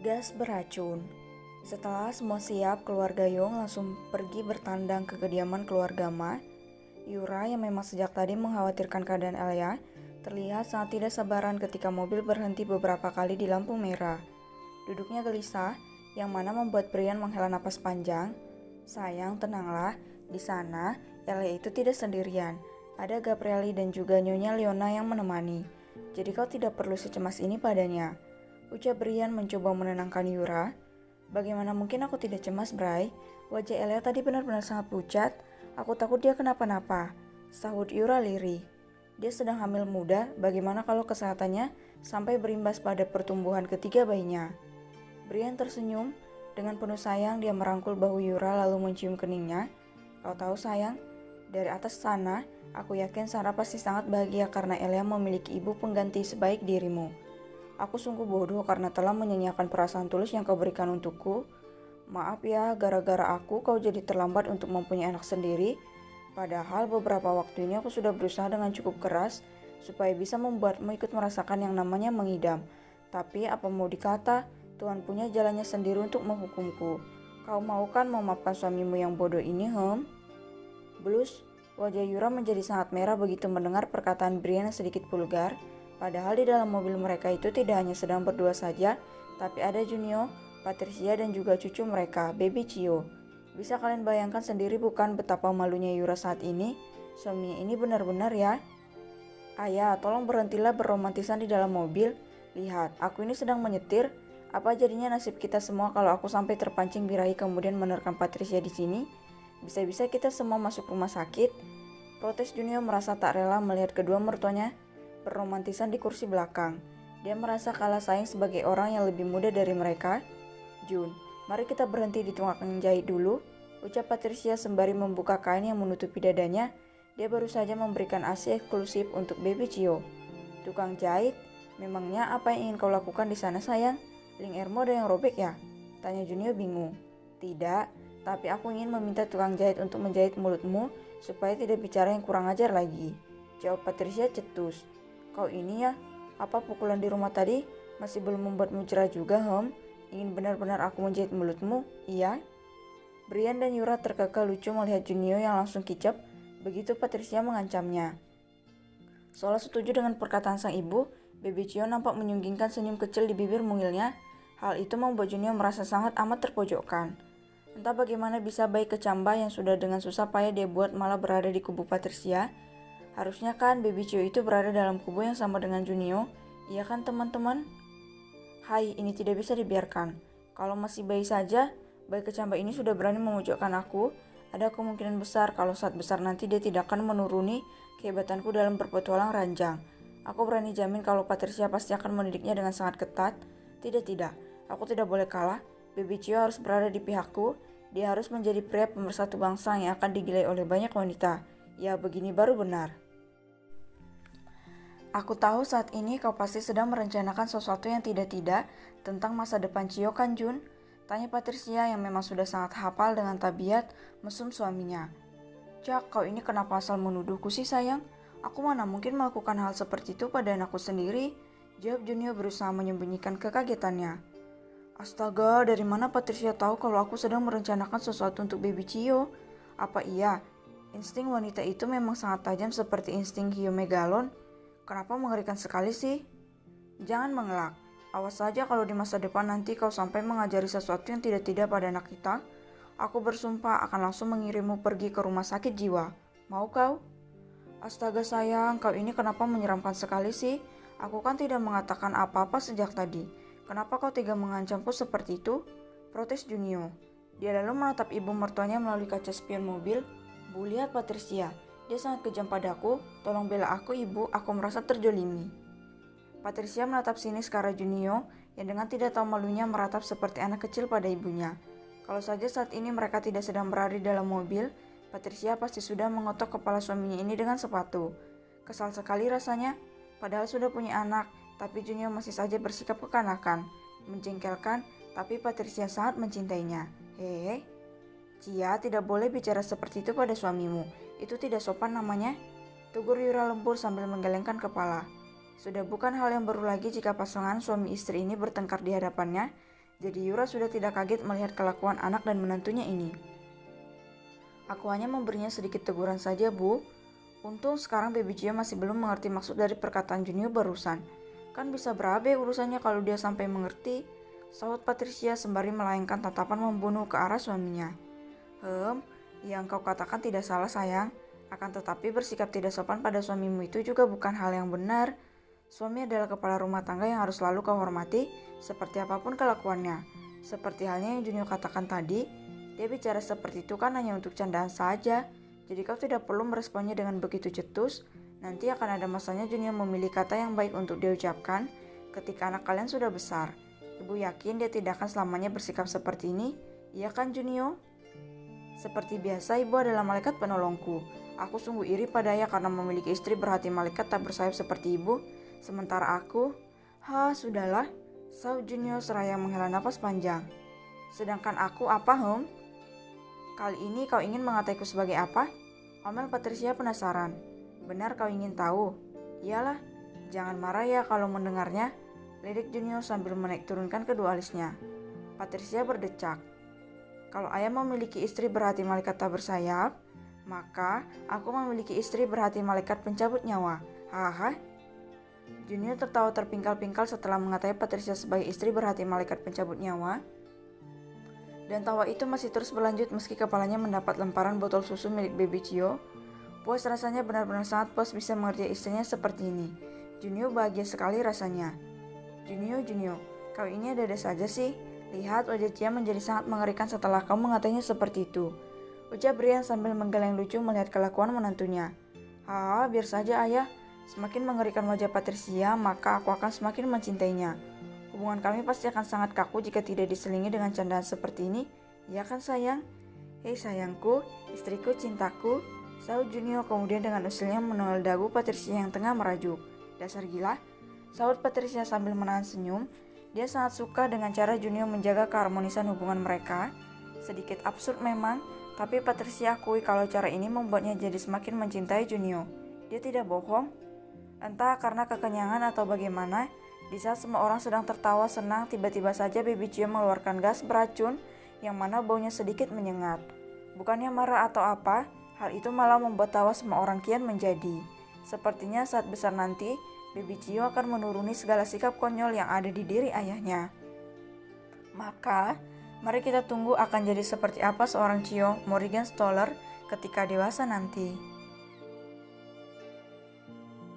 Gas beracun. Setelah semua siap, keluarga Yong langsung pergi bertandang ke kediaman keluarga Ma. Yura yang memang sejak tadi mengkhawatirkan keadaan Elia, terlihat sangat tidak sabaran ketika mobil berhenti beberapa kali di lampu merah. Duduknya gelisah, yang mana membuat Brian menghela napas panjang. Sayang, tenanglah, di sana Elia itu tidak sendirian. Ada Gabrieli dan juga Nyonya Leona yang menemani. Jadi kau tidak perlu secemas ini padanya. Ucap Brian mencoba menenangkan Yura. Bagaimana mungkin aku tidak cemas, Bray? Wajah Elia tadi benar-benar sangat pucat. Aku takut dia kenapa-napa, sahut Yura lirih. Dia sedang hamil muda, bagaimana kalau kesehatannya sampai berimbas pada pertumbuhan ketiga bayinya? Brian tersenyum. Dengan penuh sayang dia merangkul bahu Yura lalu mencium keningnya. Kau tahu sayang, dari atas sana, aku yakin Sarah pasti sangat bahagia karena Elia memiliki ibu pengganti sebaik dirimu. Aku sungguh bodoh karena telah menyanyiakan perasaan tulus yang kau berikan untukku. Maaf ya, gara-gara aku kau jadi terlambat untuk mempunyai anak sendiri. Padahal beberapa waktu ini aku sudah berusaha dengan cukup keras supaya bisa membuatmu ikut merasakan yang namanya mengidam. Tapi apa mau dikata, Tuhan punya jalannya sendiri untuk menghukumku. Kau mau kan memaafkan suamimu yang bodoh ini, Blus, wajah Yura menjadi sangat merah begitu mendengar perkataan Brian yang sedikit vulgar. Padahal di dalam mobil mereka itu tidak hanya sedang berdua saja, tapi ada Junio, Patricia dan juga cucu mereka, Baby Cio. Bisa kalian bayangkan sendiri bukan betapa malunya Yura saat ini? Suaminya ini benar-benar ya. Ayah, tolong berhentilah berromantisan di dalam mobil. Lihat, aku ini sedang menyetir. Apa jadinya nasib kita semua kalau aku sampai terpancing birahi kemudian menerkam Patricia di sini? Bisa-bisa kita semua masuk rumah sakit. Protes Junio merasa tak rela melihat kedua mertuanya berromantisan di kursi belakang. Dia merasa kalah saing sebagai orang yang lebih muda dari mereka. Jun, mari kita berhenti di tukang jahit dulu, ucap Patricia sembari membuka kain yang menutupi dadanya. Dia baru saja memberikan ASI eksklusif untuk Baby Cio. Tukang jahit? Memangnya apa yang ingin kau lakukan di sana sayang? Link Ermo ada yang robek ya? Tanya Junio bingung. Tidak, tapi aku ingin meminta tukang jahit untuk menjahit mulutmu supaya tidak bicara yang kurang ajar lagi. Jawab Patricia cetus. Kau ini ya, apa pukulan di rumah tadi masih belum membuatmu cerah juga, Ingin benar-benar aku menjahit mulutmu, iya? Brian dan Yura terkekeh lucu melihat Junio yang langsung kicap begitu Patricia mengancamnya. Seolah setuju dengan perkataan sang ibu, Baby Cio nampak menyunggingkan senyum kecil di bibir mungilnya. Hal itu membuat Junio merasa sangat amat terpojokkan. Entah bagaimana bisa bayi kecambah yang sudah dengan susah payah dia buat malah berada di kubu Patricia. Harusnya kan Baby Cio itu berada dalam kubu yang sama dengan Junio, iya kan teman-teman? Hai, ini tidak bisa dibiarkan. Kalau masih bayi saja, bayi kecambah ini sudah berani memojokkan aku. Ada kemungkinan besar kalau saat besar nanti dia tidak akan menuruni kehebatanku dalam berpetualang ranjang. Aku berani jamin kalau Patricia pasti akan mendidiknya dengan sangat ketat. Tidak, aku tidak boleh kalah. Baby Cio harus berada di pihakku. Dia harus menjadi pria pemersatu bangsa yang akan digilai oleh banyak wanita. Ya, begini baru benar. Aku tahu saat ini kau pasti sedang merencanakan sesuatu yang tidak-tidak tentang masa depan Cio kan Jun? Tanya Patricia yang memang sudah sangat hafal dengan tabiat mesum suaminya. Cak, kau ini kenapa asal menuduhku sih sayang? Aku mana mungkin melakukan hal seperti itu pada anakku sendiri? Jawab Junio berusaha menyembunyikan kekagetannya. Astaga, dari mana Patricia tahu kalau aku sedang merencanakan sesuatu untuk Baby Cio? Apa iya? Insting wanita itu memang sangat tajam seperti insting hiu megalon? Kenapa mengerikan sekali sih? Jangan mengelak. Awas saja kalau di masa depan nanti kau sampai mengajari sesuatu yang tidak-tidak pada anak kita. Aku bersumpah akan langsung mengirimmu pergi ke rumah sakit jiwa. Mau kau? Astaga sayang, kau ini kenapa menyeramkan sekali sih? Aku kan tidak mengatakan apa-apa sejak tadi. Kenapa kau tega mengancamku seperti itu? Protes Junio. Dia lalu menatap ibu mertuanya melalui kaca spion mobil. Bu, lihat Patricia. Dia sangat kejam padaku, tolong bela aku ibu, aku merasa terjolimi. Patricia menatap sinis ke arah Junio yang dengan tidak tahu malunya meratap seperti anak kecil pada ibunya. Kalau saja saat ini mereka tidak sedang berada di dalam mobil, Patricia pasti sudah mengotok kepala suaminya ini dengan sepatu. Kesal sekali rasanya, padahal sudah punya anak, tapi Junio masih saja bersikap kekanakan. Menjengkelkan, tapi Patricia sangat mencintainya. Hehe. Cia, tidak boleh bicara seperti itu pada suamimu. Itu tidak sopan namanya. Tegur Yura lembur sambil menggelengkan kepala. Sudah bukan hal yang baru lagi jika pasangan suami istri ini bertengkar di hadapannya. Jadi Yura sudah tidak kaget melihat kelakuan anak dan menantunya ini. Aku hanya memberinya sedikit teguran saja, Bu. Untung sekarang Baby Cio masih belum mengerti maksud dari perkataan Junio barusan. Kan bisa berabe urusannya kalau dia sampai mengerti, sahut Patricia sembari melayangkan tatapan membunuh ke arah suaminya. Yang kau katakan tidak salah sayang, akan tetapi bersikap tidak sopan pada suamimu itu juga bukan hal yang benar. Suami adalah kepala rumah tangga yang harus selalu kau hormati, seperti apapun kelakuannya. Seperti halnya yang Junio katakan tadi, dia bicara seperti itu kan hanya untuk candaan saja. Jadi kau tidak perlu meresponnya dengan begitu cetus. Nanti akan ada masanya Junio memilih kata yang baik untuk diucapkan ketika anak kalian sudah besar. Ibu yakin dia tidak akan selamanya bersikap seperti ini. Iya kan Junio? Seperti biasa ibu adalah malaikat penolongku. Aku sungguh iri pada ayah karena memiliki istri berhati malaikat tak bersayap seperti ibu. Sementara aku, sudahlah, sahut Junio seraya menghela napas panjang. Sedangkan aku apa, Kali ini kau ingin mengataiku sebagai apa? Omel Patricia penasaran. Benar kau ingin tahu? Iyalah, jangan marah ya kalau mendengarnya, lirik Junio sambil menaik turunkan kedua alisnya. Patricia berdecak. Kalau ayah memiliki istri berhati malaikat tak bersayap, maka aku memiliki istri berhati malaikat pencabut nyawa. Hahaha. Junio tertawa terpingkal-pingkal setelah mengatai Patricia sebagai istri berhati malaikat pencabut nyawa. Dan tawa itu masih terus berlanjut meski kepalanya mendapat lemparan botol susu milik Baby Cio. Puas rasanya, benar-benar sangat puas bisa mengerti istrinya seperti ini. Junio bahagia sekali rasanya. Junio, kau ini ada-ada saja sih. Lihat wajah Cia menjadi sangat mengerikan setelah kau mengatainya seperti itu. Ucap Brian sambil menggeleng lucu melihat kelakuan menantunya. Biar saja ayah. Semakin mengerikan wajah Patricia, maka aku akan semakin mencintainya. Hubungan kami pasti akan sangat kaku jika tidak diselingi dengan candaan seperti ini. Ya kan sayang? Hei sayangku, istriku, cintaku, sahut Junio kemudian dengan usilnya menoleh dagu Patricia yang tengah merajuk. Dasar gila, sahut Patricia sambil menahan senyum. Dia sangat suka dengan cara Junio menjaga keharmonisan hubungan mereka. Sedikit absurd memang, tapi Patricia akui kalau cara ini membuatnya jadi semakin mencintai Junio. Dia tidak bohong. Entah karena kekenyangan atau bagaimana, di saat semua orang sedang tertawa senang, tiba-tiba saja Baby Cio mengeluarkan gas beracun yang mana baunya sedikit menyengat. Bukannya marah atau apa, hal itu malah membuat tawa semua orang kian menjadi. Sepertinya saat besar nanti, Baby Cio akan menuruni segala sikap konyol yang ada di diri ayahnya. Maka, mari kita tunggu akan jadi seperti apa seorang Cio Morrigan Stoller ketika dewasa nanti.